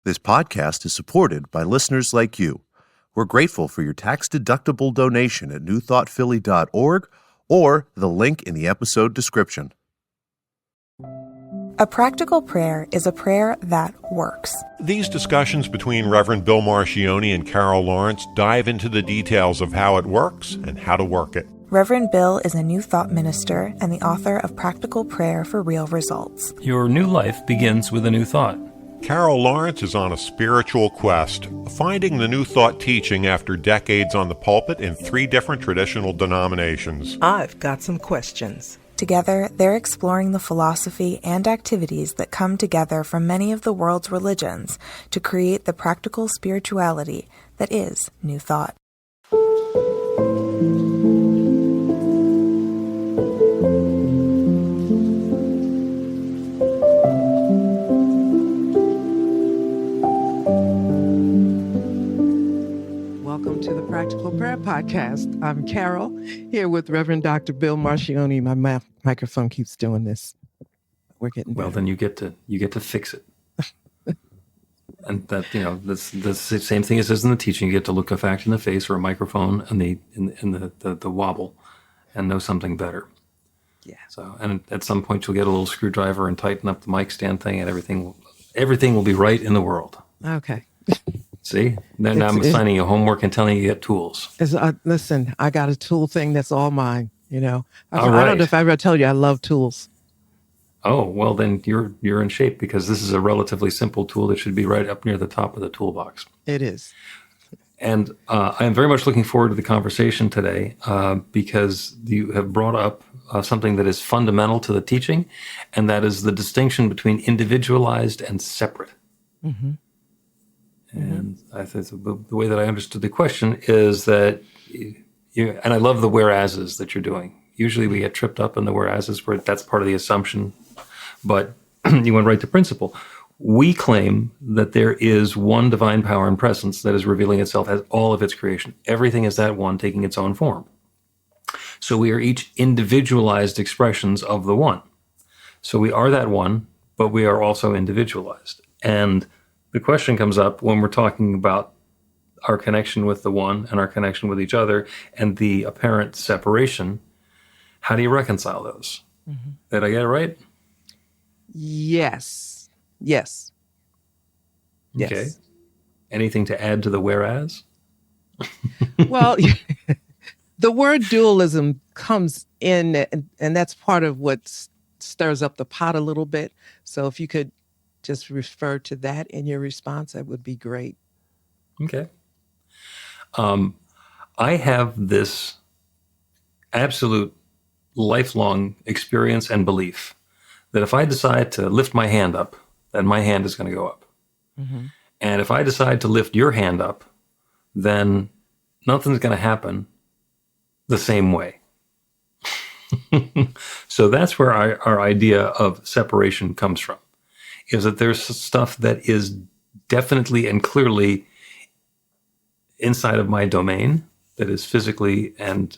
This podcast is supported by listeners like you. We're grateful for your tax-deductible donation at newthoughtphilly.org or the link in the episode description. A practical prayer is a prayer that works. These discussions between Reverend Bill Marchioni and Carol Lawrence dive into the details of how it works and how to work it. Reverend Bill is a New Thought minister and the author of Practical Prayer for Real Results. Your new life begins with a new thought. Carol Lawrence is on a spiritual quest, finding the New Thought teaching after decades on the pulpit in 3 different traditional denominations. I've got some questions. Together, they're exploring the philosophy and activities that come together from many of the world's religions to create the practical spirituality that is New Thought. Welcome to the Practical Prayer Podcast. I'm Carol, here with Reverend Dr. Bill Marchioni. My microphone keeps doing this. We're getting better. Well, then you get to fix it. And that, that's the same thing as in the teaching. You get to look a fact in the face or a microphone and the wobble and know something better. Yeah. So, and at some point you'll get a little screwdriver and tighten up the mic stand thing, and everything will be right in the world. Okay. See? Then I'm assigning you homework and telling you to get tools. Listen, I got a tool thing that's all mine, I All don't right. know if I ever told you I love tools. Oh, well, then you're in shape, because this is a relatively simple tool that should be right up near the top of the toolbox. It is. And I am very much looking forward to the conversation today because you have brought up something that is fundamental to the teaching, and that is the distinction between individualized and separate. Mm-hmm. And I think the way that I understood the question is that and I love the whereases that you're doing. Usually we get tripped up in the whereases where that's part of the assumption, but you went right to principle. We claim that there is one divine power and presence that is revealing itself as all of its creation. Everything is that one taking its own form. So we are each individualized expressions of the one. So we are that one, but we are also individualized. And the question comes up when we're talking about our connection with the one and our connection with each other and the apparent separation. How do you reconcile those? Mm-hmm. Did I get it right? Yes. Okay. Anything to add to the whereas? Well, the word dualism comes in, and that's part of what stirs up the pot a little bit. So if you could just refer to that in your response, that would be great. Okay. I have this absolute lifelong experience and belief that if I decide to lift my hand up, then my hand is going to go up. Mm-hmm. And if I decide to lift your hand up, then nothing's going to happen the same way. So that's where our idea of separation comes from, is that there's stuff that is definitely and clearly inside of my domain that is physically and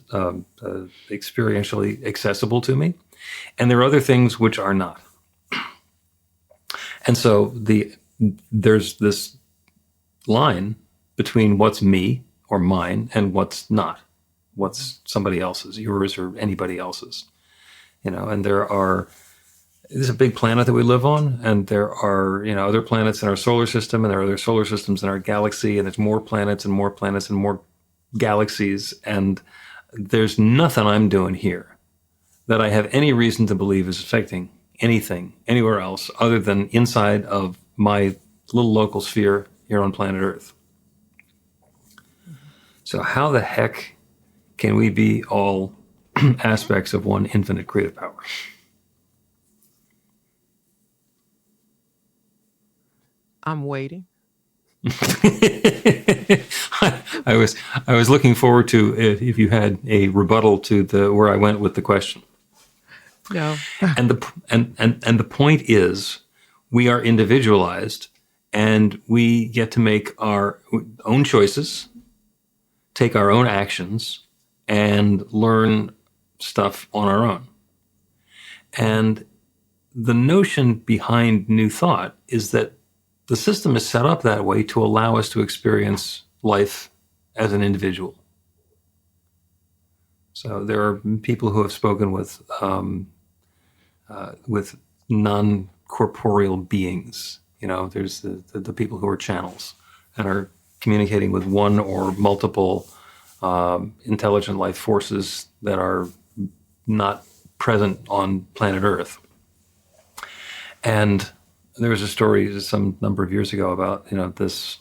experientially accessible to me. And there are other things which are not. And so there's this line between what's me or mine and what's not, what's somebody else's, yours or anybody else's. And there's a big planet that we live on, and there are, other planets in our solar system, and there are other solar systems in our galaxy, and there's more planets and more planets and more galaxies, and there's nothing I'm doing here that I have any reason to believe is affecting anything anywhere else other than inside of my little local sphere here on planet Earth. So how the heck can we be all aspects of one infinite creative power? I'm waiting. I was looking forward to if you had a rebuttal to where I went with the question. No. and the point is, we are individualized, and we get to make our own choices, take our own actions, and learn stuff on our own. And the notion behind New Thought is that the system is set up that way to allow us to experience life as an individual. So there are people who have spoken with non-corporeal beings. There's the people who are channels and are communicating with one or multiple intelligent life forces that are not present on planet Earth. And there was a story some number of years ago about, this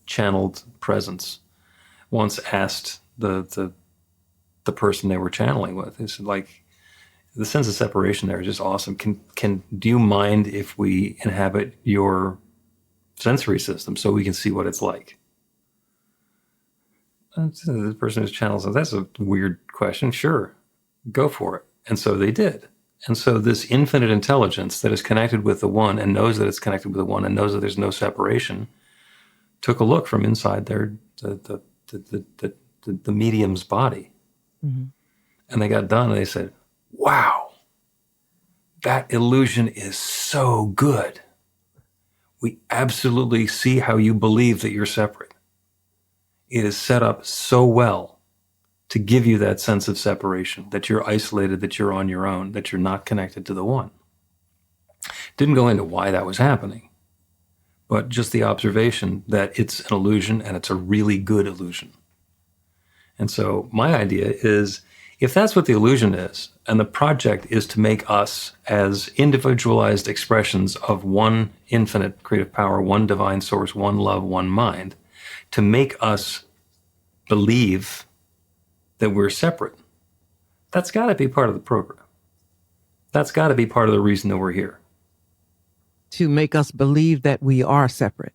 channeled presence once asked the person they were channeling with. They said, like, the sense of separation there is just awesome. Do you mind if we inhabit your sensory system so we can see what it's like? And the person who's channeled said, that's a weird question. Sure, go for it. And so they did. And so this infinite intelligence that is connected with the one and knows that it's connected with the one and knows that there's no separation took a look from inside the medium's body. Mm-hmm. And they got done and they said, wow, that illusion is so good. We absolutely see how you believe that you're separate. It is set up so well to give you that sense of separation, that you're isolated, that you're on your own, that you're not connected to the one. Didn't go into why that was happening, but just the observation that it's an illusion and it's a really good illusion. And so my idea is, if that's what the illusion is, and the project is to make us as individualized expressions of one infinite creative power, one divine source, one love, one mind, to make us believe that we're separate, that's got to be part of the program. That's got to be part of the reason that we're here. To make us believe that we are separate.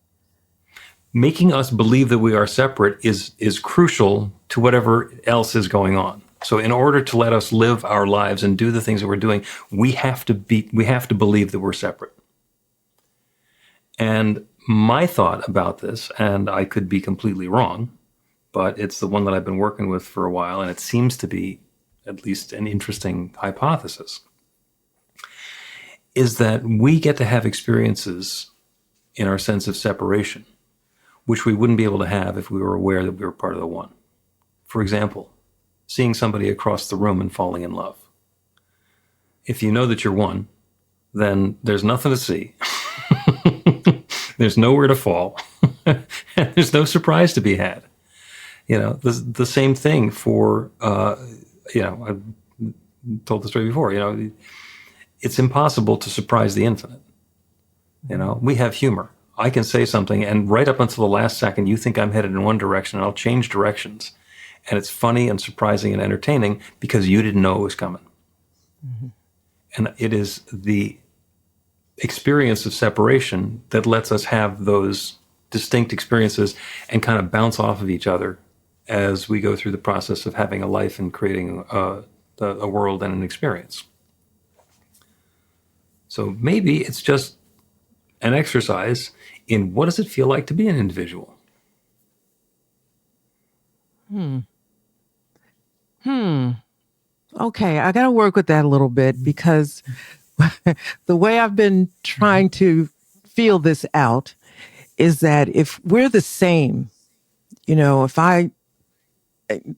Making us believe that we are separate is crucial to whatever else is going on. So in order to let us live our lives and do the things that we're doing, we have to believe that we're separate. And my thought about this, and I could be completely wrong, but it's the one that I've been working with for a while, and it seems to be at least an interesting hypothesis, is that we get to have experiences in our sense of separation, which we wouldn't be able to have if we were aware that we were part of the one. For example, seeing somebody across the room and falling in love. If you know that you're one, then there's nothing to see. There's nowhere to fall. And there's no surprise to be had. The same thing for, I've told the story before, it's impossible to surprise the infinite. We have humor. I can say something, and right up until the last second, you think I'm headed in one direction, and I'll change directions. And it's funny and surprising and entertaining because you didn't know it was coming. Mm-hmm. And it is the experience of separation that lets us have those distinct experiences and kind of bounce off of each other as we go through the process of having a life and creating a world and an experience. So maybe it's just an exercise in what does it feel like to be an individual? Okay, I got to work with that a little bit because the way I've been trying to feel this out is that if we're the same, if I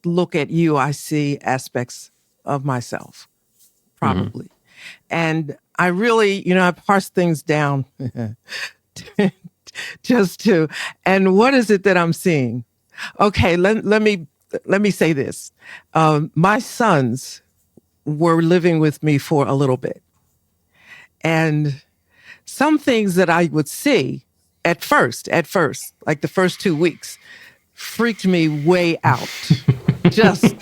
look at you, I see aspects of myself, probably. Mm-hmm. And I really, I parse things down and what is it that I'm seeing? Okay, let me say this. My sons were living with me for a little bit. And some things that I would see at first, like the first 2 weeks, freaked me way out. Just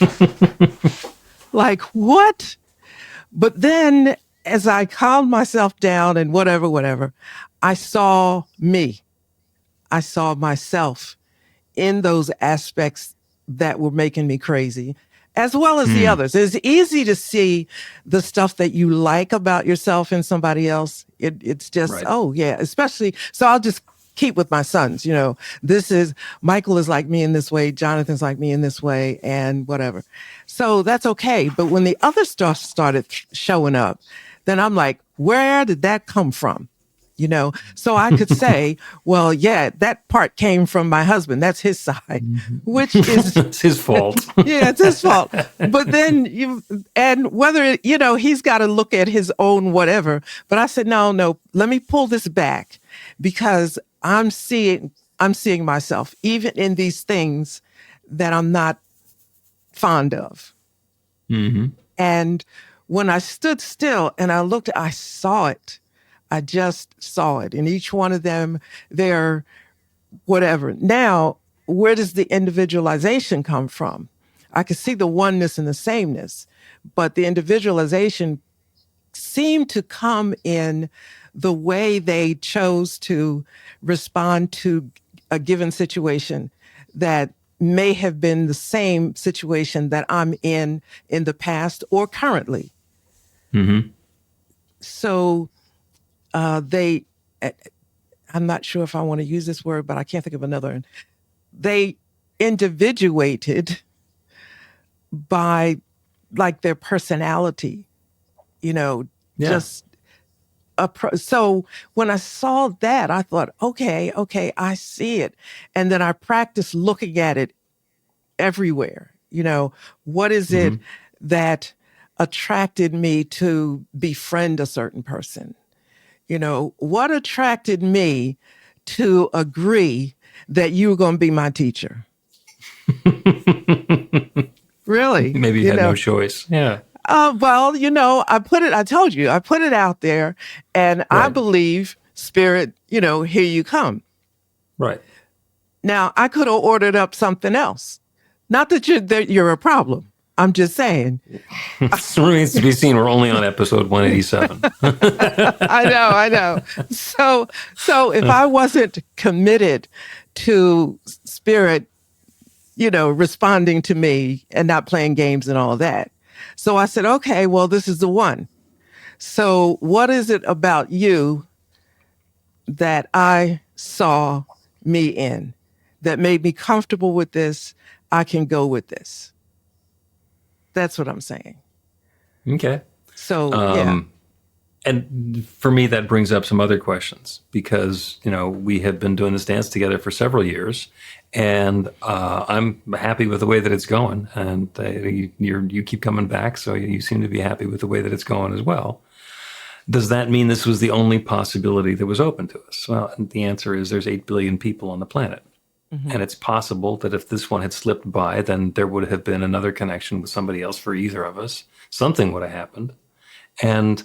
like, what? But then as I calmed myself down and whatever, I saw me. I saw myself in those aspects that were making me crazy, as well as the others. It's easy to see the stuff that you like about yourself in somebody else. It's just, right. Oh yeah, especially, so I'll just keep with my sons, Michael is like me in this way, Jonathan's like me in this way, and whatever. So that's okay. But when the other stuff started showing up, then I'm like, where did that come from? So I could say, well, yeah, that part came from my husband. That's his side, which is, It's his fault. yeah, it's his fault. But then and whether, he's got to look at his own whatever. But I said, no, let me pull this back because I'm seeing myself even in these things that I'm not fond of. Mm-hmm. And when I stood still and I looked, I saw it. I just saw it. In each one of them, they're whatever. Now, where does the individualization come from? I could see the oneness and the sameness, but the individualization seemed to come in the way they chose to respond to a given situation that may have been the same situation that I'm in the past or currently. Mm-hmm. So I'm not sure if I want to use this word, but I can't think of another one. They individuated by like their personality, Yeah. just so when I saw that, I thought, okay, I see it. And then I practiced looking at it everywhere. What is it that attracted me to befriend a certain person? What attracted me to agree that you were going to be my teacher? Really? Maybe you had no choice. Yeah. Well, I told you, I put it out there and I Right. believe, Spirit, here you come. Right. Now, I could have ordered up something else. Not that you're a problem. I'm just saying. It remains to be seen. We're only on episode 187. I know. So if I wasn't committed to Spirit, responding to me and not playing games and all that. So I said, okay, well, this is the one. So what is it about you that I saw me in that made me comfortable with this? I can go with this. That's what I'm saying. Okay. So, yeah. And for me, that brings up some other questions because, we have been doing this dance together for several years and I'm happy with the way that it's going. And you keep coming back. So you seem to be happy with the way that it's going as well. Does that mean this was the only possibility that was open to us? Well, the answer is there's 8 billion people on the planet. Mm-hmm. And it's possible that if this one had slipped by, then there would have been another connection with somebody else for either of us. Something would have happened. And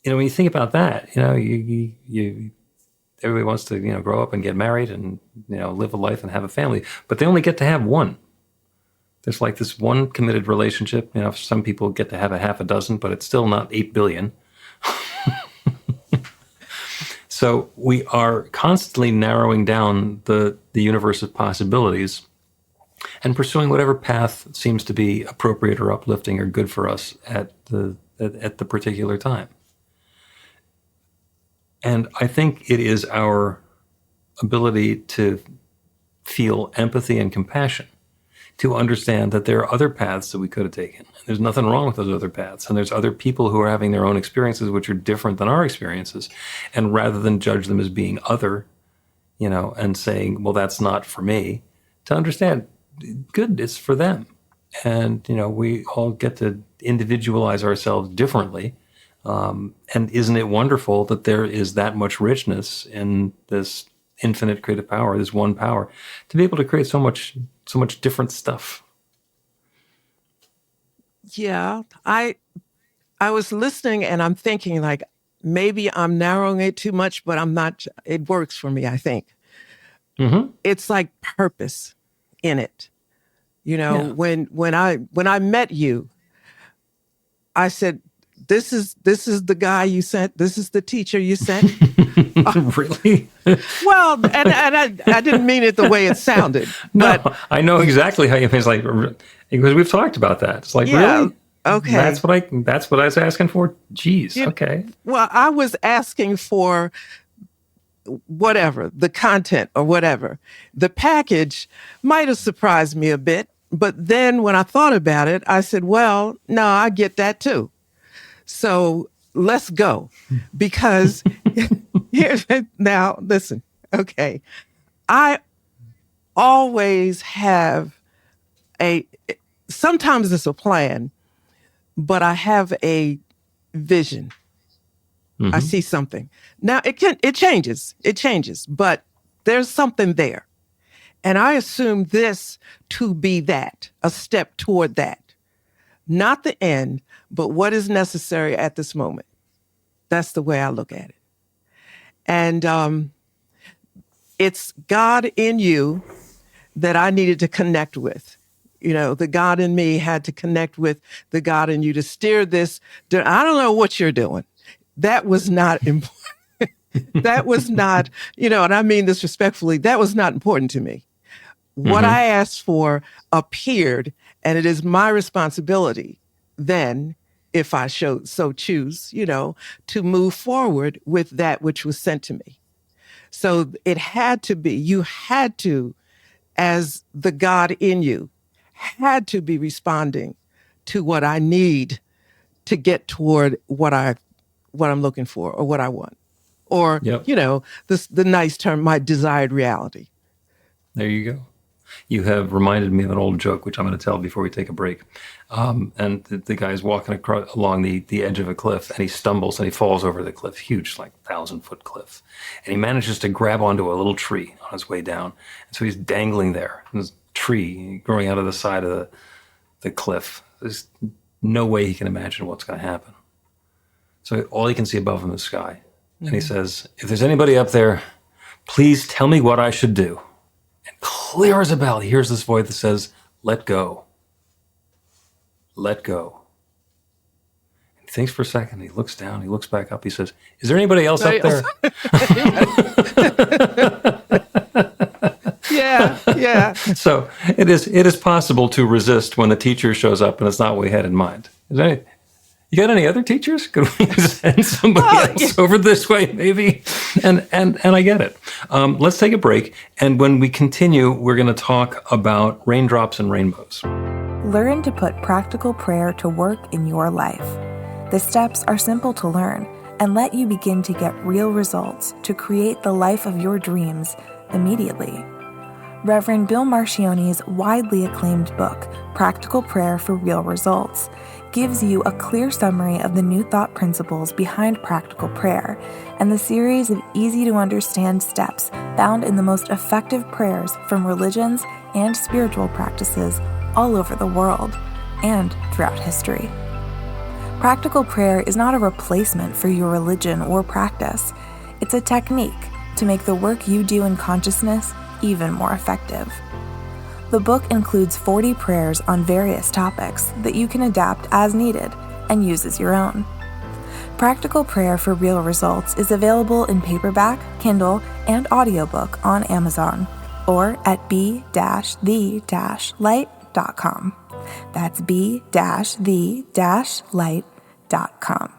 when you think about that, you everybody wants to, grow up and get married and, live a life and have a family, but they only get to have one. There's like this one committed relationship. Some people get to have a half a dozen, but it's still not 8 billion. So we are constantly narrowing down the universe of possibilities and pursuing whatever path seems to be appropriate or uplifting or good for us at the particular time. And I think it is our ability to feel empathy and compassion, to understand that there are other paths that we could have taken. There's nothing wrong with those other paths. And there's other people who are having their own experiences which are different than our experiences. And rather than judge them as being other, and saying, well, that's not for me, to understand, good, it's for them. And, we all get to individualize ourselves differently. And isn't it wonderful that there is that much richness in this infinite creative power, this one power, to be able to create so much different stuff? Yeah, I was listening and I'm thinking like maybe I'm narrowing it too much, but I'm not. It works for me, I think. Mm-hmm. It's like purpose in it. When I met you, I said, This is the guy you sent. This is the teacher you sent. Really? Well, and I didn't mean it the way it sounded. But no, I know exactly how you feel. It's like, because we've talked about that. It's like, yeah, really? Okay. That's what I was asking for. Jeez. Okay. Well, I was asking for whatever, the content or whatever. The package might have surprised me a bit, but then when I thought about it, I said, well, no, I get that too. So let's go. Because now, listen, okay. I always have sometimes it's a plan, but I have a vision. Mm-hmm. I see something. Now it changes, but there's something there. And I assume this to be that, a step toward that. Not the end, but what is necessary at this moment. That's the way I look at it. And it's God in you that I needed to connect with. You know, the God in me had to connect with the God in you to steer this. I don't know what you're doing. That was not important. That was not, and I mean this respectfully, that was not important to me. What I asked for appeared, and it is my responsibility then, if I so choose, to move forward with that which was sent to me. So it had to be, you had to, as the God in you, had to be responding to what I need to get toward what I'm looking for or what I want. Or, the nice term, my desired reality. There you go. You have reminded me of an old joke, which I'm going to tell before we take a break. And the guy's walking along the edge of a cliff, and he stumbles and he falls over the cliff, huge, like 1,000-foot cliff. And he manages to grab onto a little tree on his way down. And so he's dangling there. And this tree growing out of the side of the cliff. There's no way he can imagine what's going to happen. So all he can see above him is sky. And he says, if there's anybody up there, please tell me what I should do. And clear as a bell, he hears this voice that says, let go. Let go. He thinks for a second, he looks down, he looks back up, he says, is there anybody else up there? Yeah. So it is possible to resist when the teacher shows up and it's not what we had in mind. You got any other teachers? Could we send somebody else over this way, maybe? And I get it. Let's take a break. And when we continue, we're going to talk about raindrops and rainbows. Learn to put practical prayer to work in your life. The steps are simple to learn and let you begin to get real results to create the life of your dreams immediately. Reverend Bill Marcione's widely acclaimed book, Practical Prayer for Real Results, gives you a clear summary of the New Thought principles behind practical prayer and the series of easy-to-understand steps found in the most effective prayers from religions and spiritual practices all over the world and throughout history. Practical prayer is not a replacement for your religion or practice. It's a technique to make the work you do in consciousness even more effective. The book includes 40 prayers on various topics that you can adapt as needed and use as your own. Practical Prayer for Real Results is available in paperback, Kindle, and audiobook on Amazon or at b-the-light.com. That's b-the-light.com.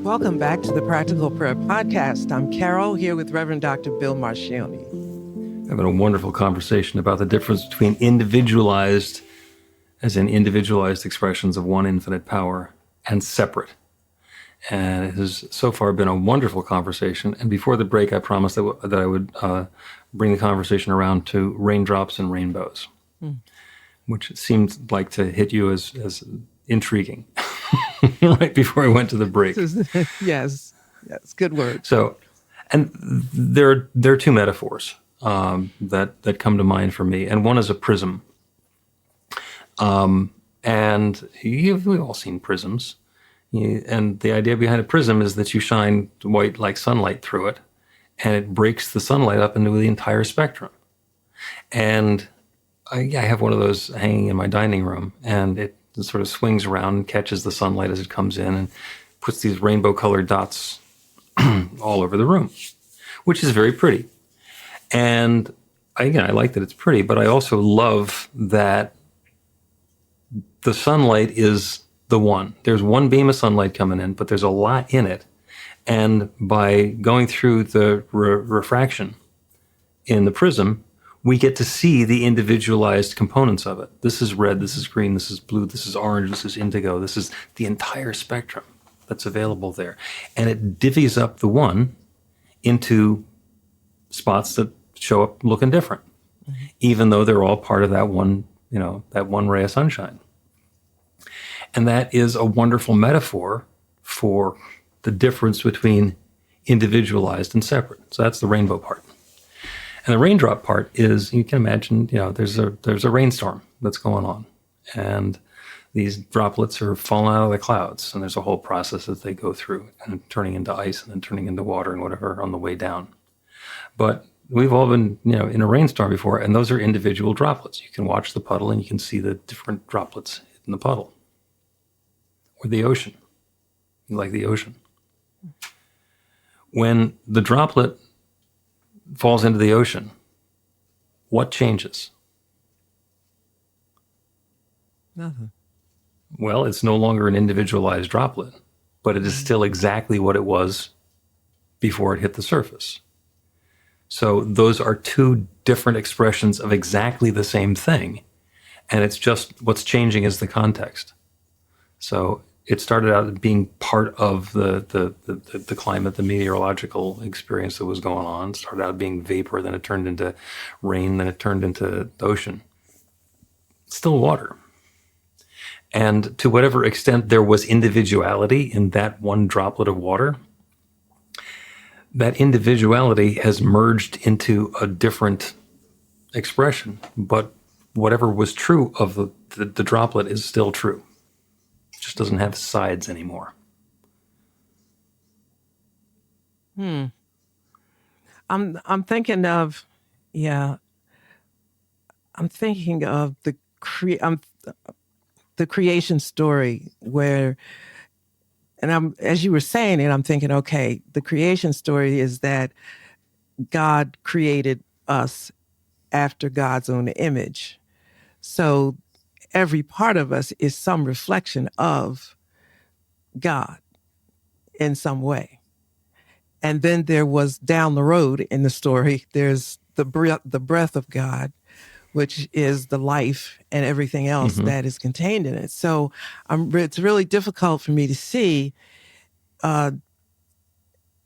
Welcome back to the Practical Prayer Podcast. I'm Carol, here with Reverend Dr. Bill Marcione. Having a wonderful conversation about the difference between individualized, as in individualized expressions of one infinite power, and separate. And it has so far been a wonderful conversation. And before the break, I promised that I would bring the conversation around to raindrops and rainbows, which seemed like to hit you as intriguing. Right before I went to the break. Yes, good word. So, and there are two metaphors that come to mind for me, and one is a prism. And we've all seen prisms, and the idea behind a prism is that you shine white like sunlight through it, and it breaks the sunlight up into the entire spectrum. And I have one of those hanging in my dining room, and it sort of swings around and catches the sunlight as it comes in and puts these rainbow-colored dots all over the room, which is very pretty. And I like that it's pretty, but I also love that the sunlight is the one. There's one beam of sunlight coming in, but there's a lot in it And by going through the refraction in the prism, we get to see the individualized components of it. This is red, this is green, this is blue, this is orange, this is indigo. This is the entire spectrum that's available there. And it divvies up the one into spots that show up looking different, even though they're all part of that one, that one ray of sunshine. And that is a wonderful metaphor for the difference between individualized and separate. So that's the rainbow part. And the raindrop part is, you can imagine, there's a rainstorm that's going on, and these droplets are falling out of the clouds, and there's a whole process that they go through, and turning into ice and then turning into water and whatever on the way down. But we've all been, in a rainstorm before, and those are individual droplets. You can watch the puddle and you can see the different droplets in the puddle. Or the ocean. You like the ocean. When the droplet falls into the ocean, what changes? Nothing. Well, it's no longer an individualized droplet, but it is still exactly what it was before it hit the surface. So those are two different expressions of exactly the same thing. And it's just what's changing is the context. So it started out being part of the climate, the meteorological experience that was going on. It started out being vapor, then it turned into rain, then it turned into the ocean. It's still water. And to whatever extent there was individuality in that one droplet of water, that individuality has merged into a different expression. But whatever was true of the droplet is still true. It just doesn't have sides anymore. I'm thinking of, I'm thinking of the creation story where, and as you were saying it, I'm thinking, okay, the creation story is that God created us after God's own image. So every part of us is some reflection of God in some way. And then there was down the road in the story, there's the breath of God, which is the life and everything else that is contained in it. So it's really difficult for me to see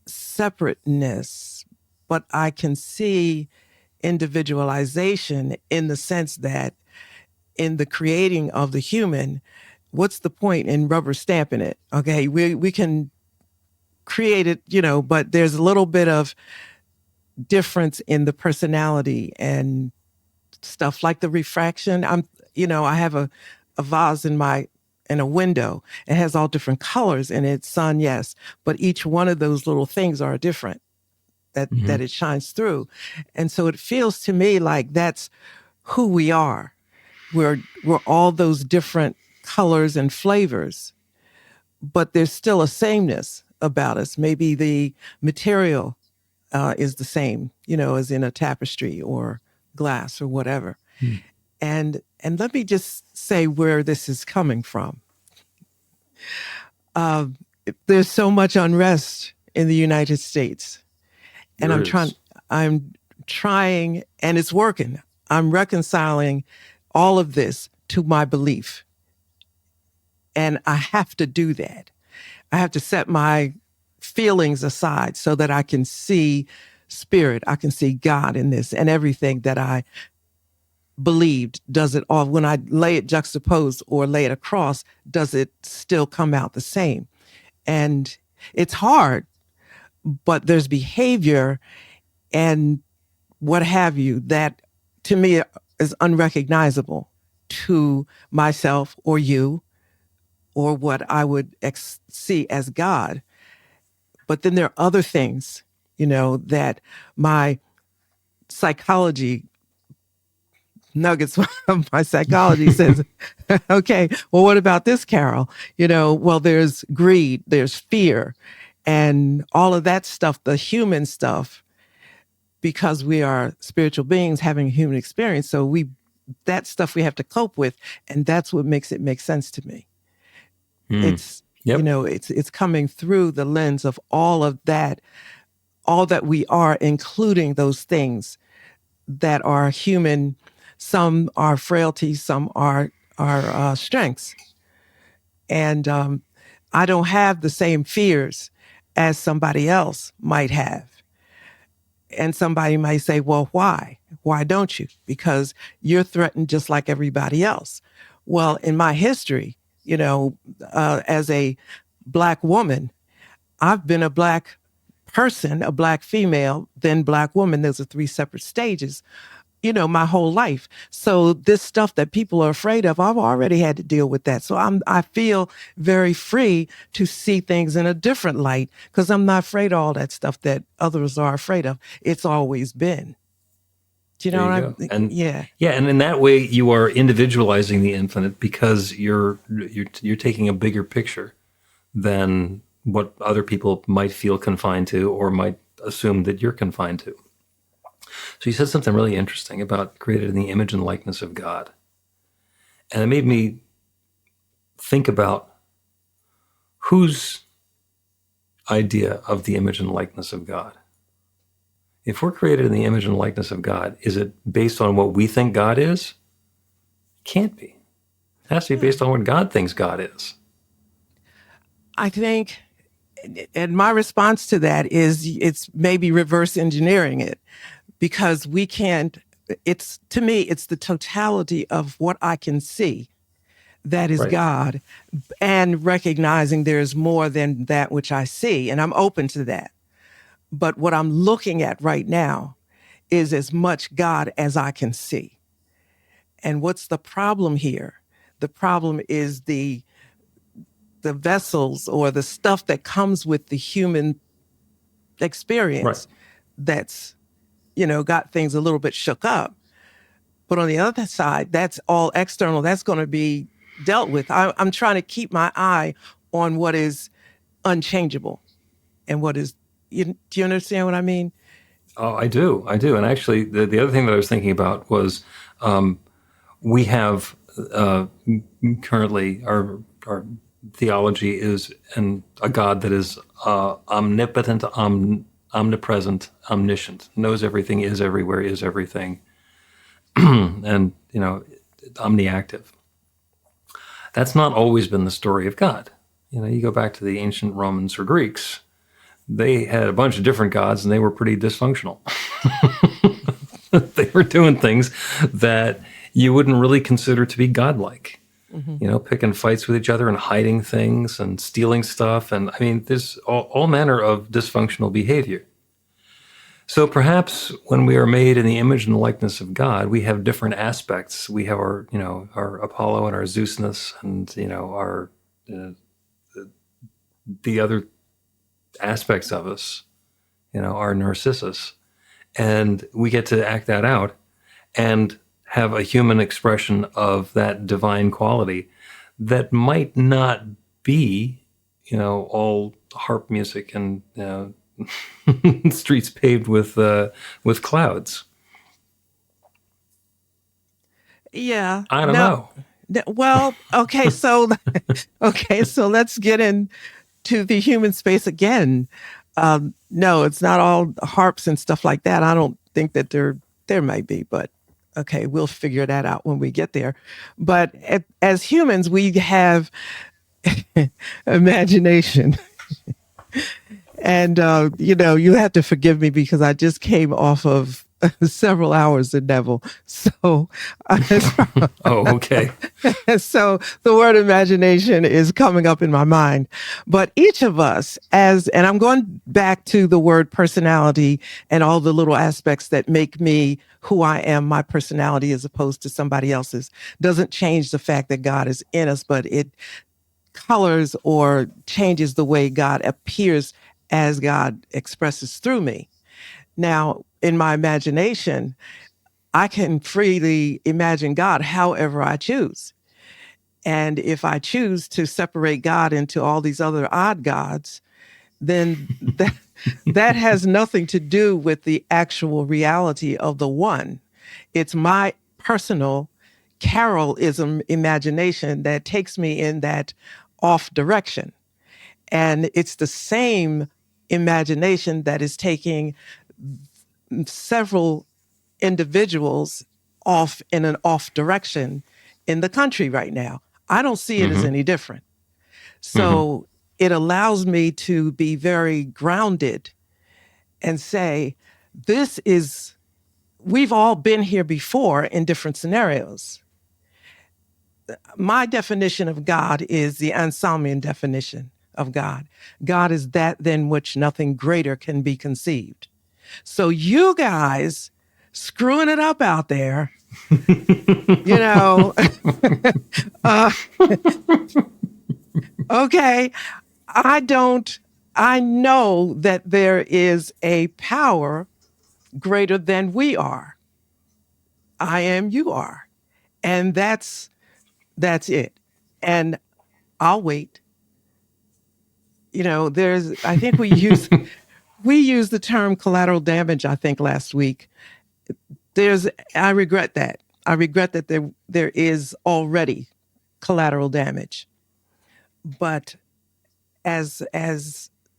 separateness, but I can see individualization in the sense that in the creating of the human, what's the point in rubber stamping it? Okay, we can create it, but there's a little bit of difference in the personality and stuff like the refraction. I have a vase in a window. It has all different colors in it, sun, yes, but each one of those little things are different that it shines through. And so it feels to me like that's who we are. We're all those different colors and flavors, but there's still a sameness about us. Maybe the material is the same, as in a tapestry or glass or whatever. And let me just say where this is coming from. There's so much unrest in the United States, and I'm trying, and it's working. I'm reconciling all of this to my belief. And I have to do that. I have to set my feelings aside so that I can see spirit. I can see God in this, and everything that I believed, does it all, when I lay it juxtaposed or lay it across, does it still come out the same? And it's hard, but there's behavior and what have you that to me is unrecognizable to myself or you or what I would see as God. But then there are other things, that my psychology nuggets of my psychology says, okay, well, what about this, Carol? Well, there's greed, there's fear, and all of that stuff, the human stuff, because we are spiritual beings having a human experience. So that stuff we have to cope with, and that's what makes it make sense to me. Yep. It's coming through the lens of all that we are, including those things that are human. Some are frailties, some are strengths. And I don't have the same fears as somebody else might have. And somebody might say, well, why? Why don't you? Because you're threatened just like everybody else. Well, in my history, as a Black woman, I've been a Black person, a Black female, then Black woman. Those are three separate stages, my whole life. So this stuff that people are afraid of, I've already had to deal with that. So I feel very free to see things in a different light because I'm not afraid of all that stuff that others are afraid of. It's always been. Do you know what I mean? And yeah. Yeah, and in that way you are individualizing the infinite because you're taking a bigger picture than what other people might feel confined to or might assume that you're confined to. So you said something really interesting about created in the image and likeness of God. And it made me think about whose idea of the image and likeness of God. If we're created in the image and likeness of God, is it based on what we think God is? Can't be. It has to be based on what God thinks God is. I think, and my response to that is it's maybe reverse engineering it. Because we can't, to me, it's the totality of what I can see that is Right. God, and recognizing there's more than that which I see. And I'm open to that. But what I'm looking at right now is as much God as I can see. And what's the problem here? The problem is the vessels or the stuff that comes with the human experience that's got things a little bit shook up. But on the other side, that's all external. That's going to be dealt with. I'm trying to keep my eye on what is unchangeable and what is, do you understand what I mean? Oh, I do. And actually, the other thing that I was thinking about was we have currently our theology is a God that is omnipotent, omnipresent, omniscient, knows everything, is everywhere, is everything, and omniactive. That's not always been the story of God. You go back to the ancient Romans or Greeks, they had a bunch of different gods and they were pretty dysfunctional. They were doing things that you wouldn't really consider to be godlike. Mm-hmm. Picking fights with each other and hiding things and stealing stuff. And I mean, there's all manner of dysfunctional behavior. So perhaps when we are made in the image and likeness of God, we have different aspects. We have our Apollo and our Zeusness and, our the other aspects of us, our Narcissus. And we get to act that out and have a human expression of that divine quality that might not be, all harp music and streets paved with clouds. Yeah. I don't know. Well, okay, so let's get into the human space again. No, it's not all harps and stuff like that. I don't think that there might be, but okay, we'll figure that out when we get there. But as humans, we have imagination. And, you have to forgive me because I just came off of several hours in Neville. So, oh, okay. So the word imagination is coming up in my mind. But each of us and I'm going back to the word personality and all the little aspects that make me who I am, my personality as opposed to somebody else's, doesn't change the fact that God is in us, but it colors or changes the way God appears as God expresses through me. Now, in my imagination, I can freely imagine God however I choose. And if I choose to separate God into all these other odd gods, then that has nothing to do with the actual reality of the one. It's my personal Carolism imagination that takes me in that off direction. And it's the same imagination that is taking several individuals off in an off direction in the country right now. I don't see it as any different. So it allows me to be very grounded and say, we've all been here before in different scenarios. My definition of God is the Ansamian definition of God. God is that than which nothing greater can be conceived. So you guys screwing it up out there, okay, I know that there is a power greater than we are. I am, you are. And that's it. And I'll wait. I think we use the term collateral damage, I think last week. I regret that. I regret that there is already collateral damage. But as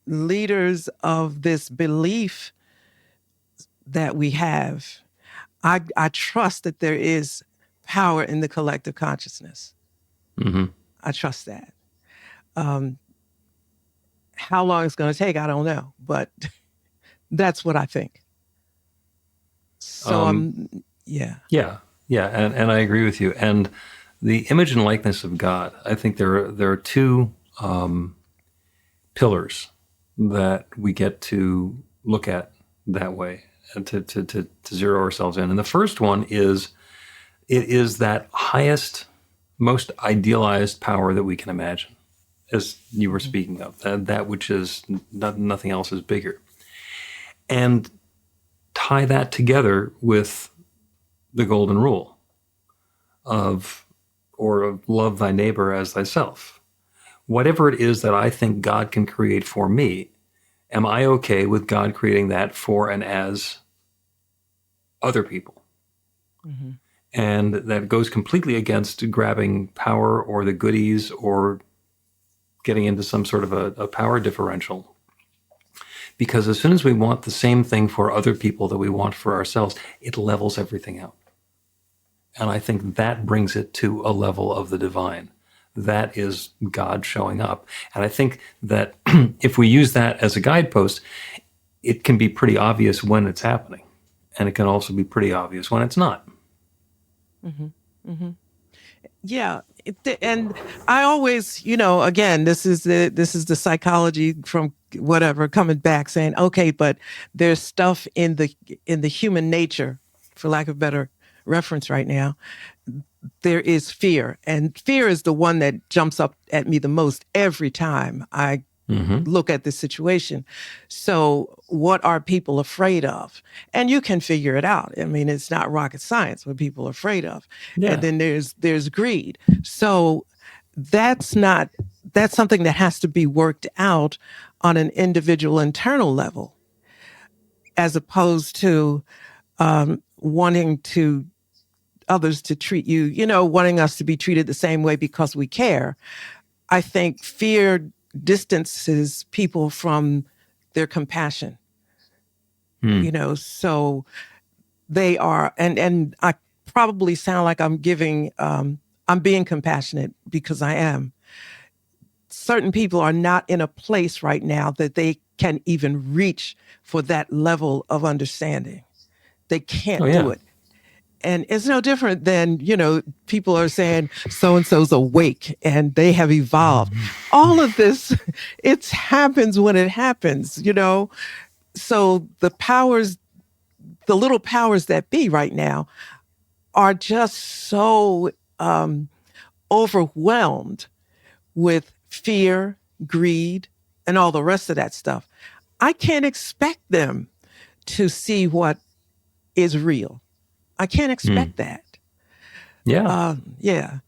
leaders of this belief that we have, I trust that there is power in the collective consciousness. I trust that. How long it's going to take, I don't know, but that's what I think. So, yeah. Yeah, and I agree with you. And the image and likeness of God, I think there are two pillars that we get to look at that way and to zero ourselves in. And the first one is, it is that highest, most idealized power that we can imagine, as you were speaking of, that which is nothing else is bigger. And tie that together with the golden rule of love thy neighbor as thyself. Whatever it is that I think God can create for me, am I okay with God creating that for and as other people? And that goes completely against grabbing power or the goodies or getting into some sort of a power differential. Because as soon as we want the same thing for other people that we want for ourselves, it levels everything out. And I think that brings it to a level of the divine. That is God showing up. And I think that if we use that as a guidepost, it can be pretty obvious when it's happening. And it can also be pretty obvious when it's not. Yeah. And I always, again, this is the psychology from whatever coming back saying, okay, but there's stuff in the human nature, for lack of better reference right now. There is fear, and fear is the one that jumps up at me the most every time I look at this situation. So what are people afraid of? And you can figure it out. I mean, it's not rocket science what people are afraid of. Yeah. And then there's greed. So that's something that has to be worked out on an individual internal level, as opposed to wanting to others to treat you, wanting us to be treated the same way because we care. I think fear distances people from their compassion, so they are, and I probably sound like I'm being compassionate because I am. Certain people are not in a place right now that they can even reach for that level of understanding. They can't do it. And it's no different than, people are saying so-and-so's awake and they have evolved. All of this, it happens when it happens, So the little powers that be right now are just so overwhelmed with fear, greed, and all the rest of that stuff. I can't expect them to see what is real. I can't expect that. Yeah. Yeah.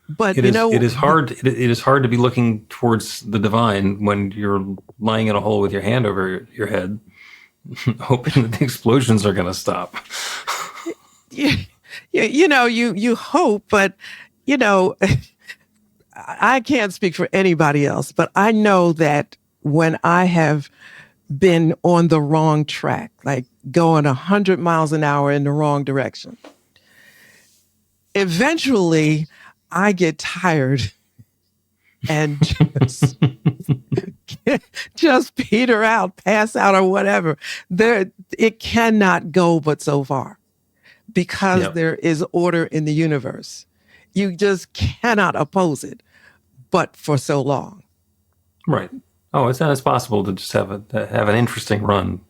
But it is hard. It is hard to be looking towards the divine when you're lying in a hole with your hand over your head, hoping that the explosions are going to stop. Yeah. You hope, but I can't speak for anybody else, but I know that when I have been on the wrong track, like going 100 miles an hour in the wrong direction. Eventually, I get tired and just peter out, pass out, or whatever. It cannot go but so far because there is order in the universe. You just cannot oppose it, but for so long. Right. Oh, it's not as possible to just have an interesting run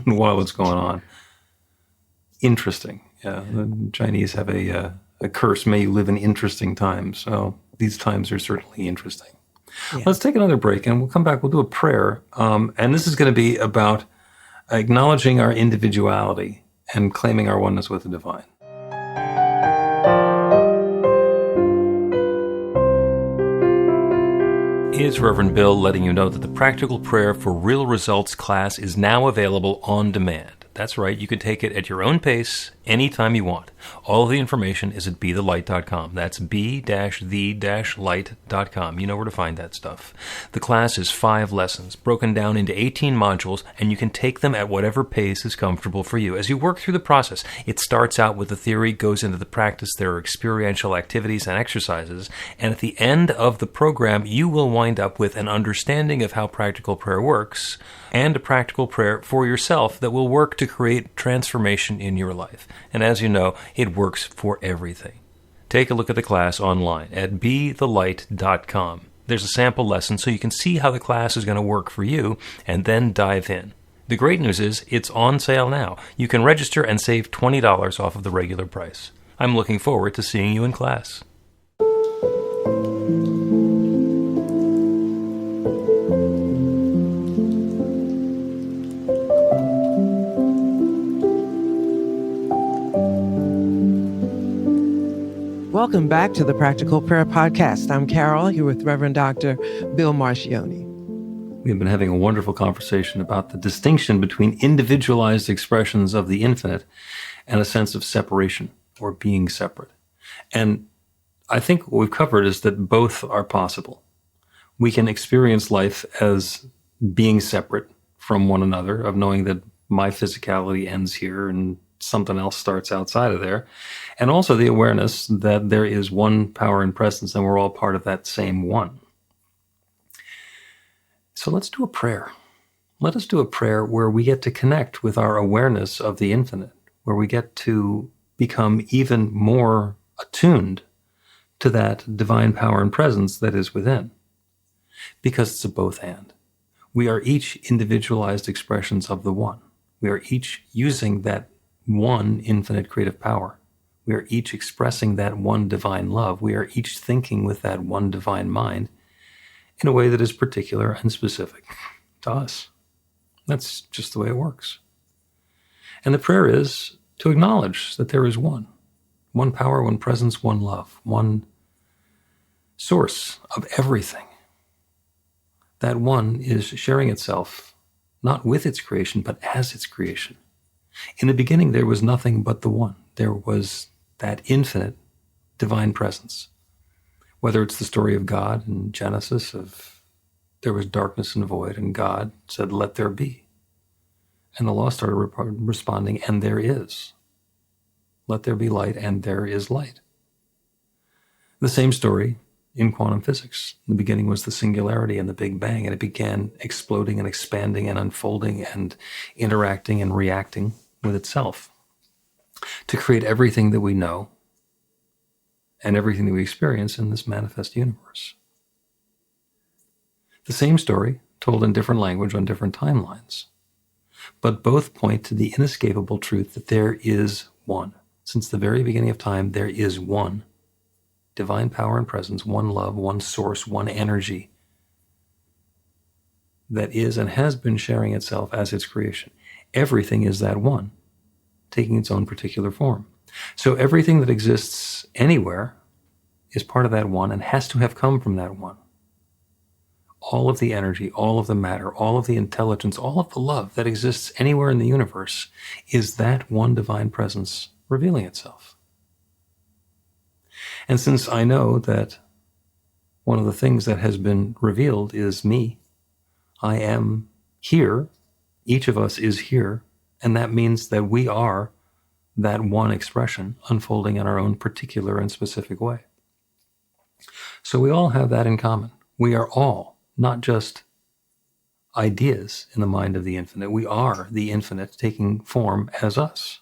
while it's going on. Interesting. Yeah. The Chinese have a curse, may you live in interesting times. So these times are certainly interesting. Yeah. Let's take another break and we'll come back. We'll do a prayer. And this is going to be about acknowledging our individuality and claiming our oneness with the divine. It's Reverend Bill letting you know that the Practical Prayer for Real Results class is now available on demand. That's right, you can take it at your own pace, anytime you want. All of the information is at bethelight.com. That's b-the-light.com. You know where to find that stuff. The class is 5 lessons, broken down into 18 modules, and you can take them at whatever pace is comfortable for you. As you work through the process, it starts out with the theory, goes into the practice, there are experiential activities and exercises, and at the end of the program, you will wind up with an understanding of how practical prayer works, and a practical prayer for yourself that will work to create transformation in your life. And as you know, it works for everything. Take a look at the class online at bethelight.com. There's a sample lesson so you can see how the class is going to work for you and then dive in. The great news is it's on sale now. You can register and save $20 off of the regular price. I'm looking forward to seeing you in class. Welcome back to the Practical Prayer Podcast. I'm Carol, here with Reverend Dr. Bill Marcioni. We've been having a wonderful conversation about the distinction between individualized expressions of the infinite and a sense of separation or being separate. And I think what we've covered is that both are possible. We can experience life as being separate from one another, of knowing that my physicality ends here and something else starts outside of there. And also the awareness that there is one power and presence and we're all part of that same one. So let's do a prayer. Let us do a prayer where we get to connect with our awareness of the infinite, where we get to become even more attuned to that divine power and presence that is within. Because it's a both and. We are each individualized expressions of the one. We are each using that one infinite creative power. We are each expressing that one divine love. We are each thinking with that one divine mind in a way that is particular and specific to us. That's just the way it works. And the prayer is to acknowledge that there is one power, one presence, one love, one source of everything. That one is sharing itself not with its creation, but as its creation. In the beginning, there was nothing but the one. There was that infinite divine presence. Whether it's the story of God in Genesis, of there was darkness and void, and God said, "Let there be." And the law started responding, "And there is. Let there be light, and there is light." The same story in quantum physics. In the beginning was the singularity and the Big Bang, and it began exploding and expanding and unfolding and interacting and reacting with itself to create everything that we know and everything that we experience in this manifest universe. The same story, told in different language on different timelines, but both point to the inescapable truth that there is one. Since the very beginning of time, there is one divine power and presence, one love, one source, one energy that is and has been sharing itself as its creation. Everything is that one, taking its own particular form. So everything that exists anywhere is part of that one and has to have come from that one. All of the energy, all of the matter, all of the intelligence, all of the love that exists anywhere in the universe is that one divine presence revealing itself. And since I know that one of the things that has been revealed is me, I am here. Each of us is here. And that means that we are that one expression unfolding in our own particular and specific way. So we all have that in common. We are all not just ideas in the mind of the infinite. We are the infinite taking form as us.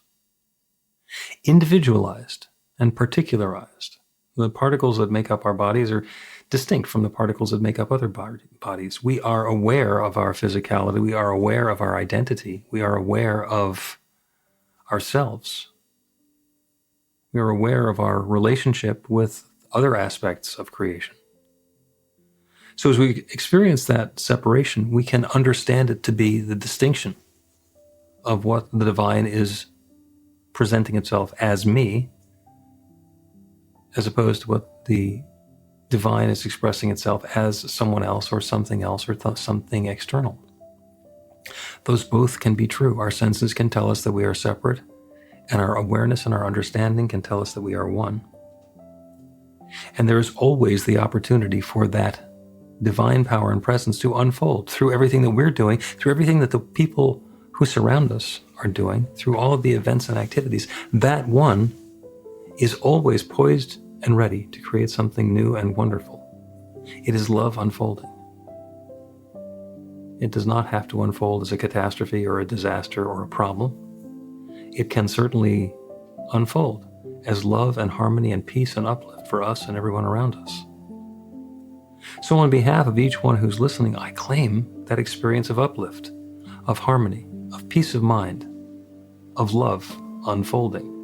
Individualized and particularized. The particles that make up our bodies are distinct from the particles that make up other bodies. We are aware of our physicality. We are aware of our identity. We are aware of ourselves. We are aware of our relationship with other aspects of creation. So as we experience that separation, we can understand it to be the distinction of what the divine is presenting itself as me, as opposed to what the divine is expressing itself as someone else or something external. Those both can be true. Our senses can tell us that we are separate, and our awareness and our understanding can tell us that we are one. And there is always the opportunity for that divine power and presence to unfold through everything that we're doing, through everything that the people who surround us are doing, through all of the events and activities. That one is always poised and ready to create something new and wonderful. It is love unfolding. It does not have to unfold as a catastrophe or a disaster or a problem. It can certainly unfold as love and harmony and peace and uplift for us and everyone around us. So on behalf of each one who's listening, I claim that experience of uplift, of harmony, of peace of mind, of love unfolding,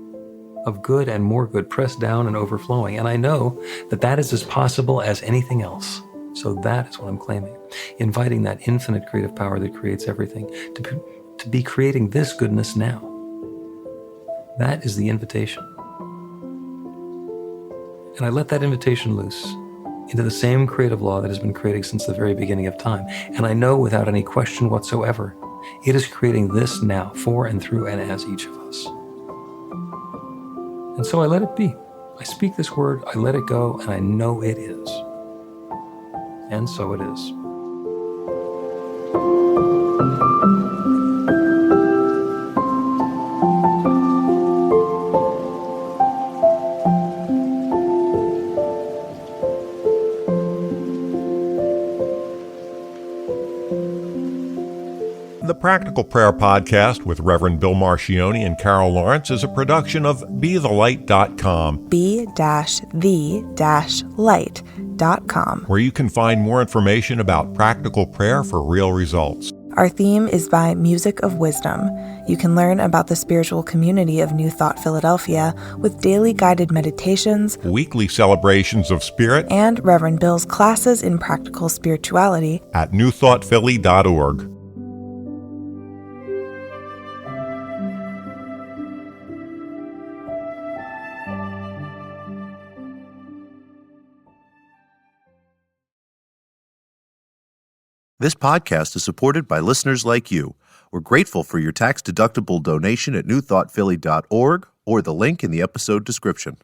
of good and more good pressed down and overflowing. And I know that that is as possible as anything else. So that is what I'm claiming, inviting that infinite creative power that creates everything to be creating this goodness now. That is the invitation. And I let that invitation loose into the same creative law that has been creating since the very beginning of time. And I know without any question whatsoever, it is creating this now for and through and as each of us. And so I let it be. I speak this word, I let it go, and I know it is. And so it is. The Practical Prayer Podcast with Reverend Bill Marcioni and Carol Lawrence is a production of BeTheLight.com. be-the-light.com. where you can find more information about practical prayer for real results. Our theme is by Music of Wisdom. You can learn about the spiritual community of New Thought Philadelphia with daily guided meditations, Weekly celebrations of spirit and Reverend Bill's classes in practical spirituality at newthoughtphilly.org. This podcast is supported by listeners like you. We're grateful for your tax-deductible donation at newthoughtphilly.org or the link in the episode description.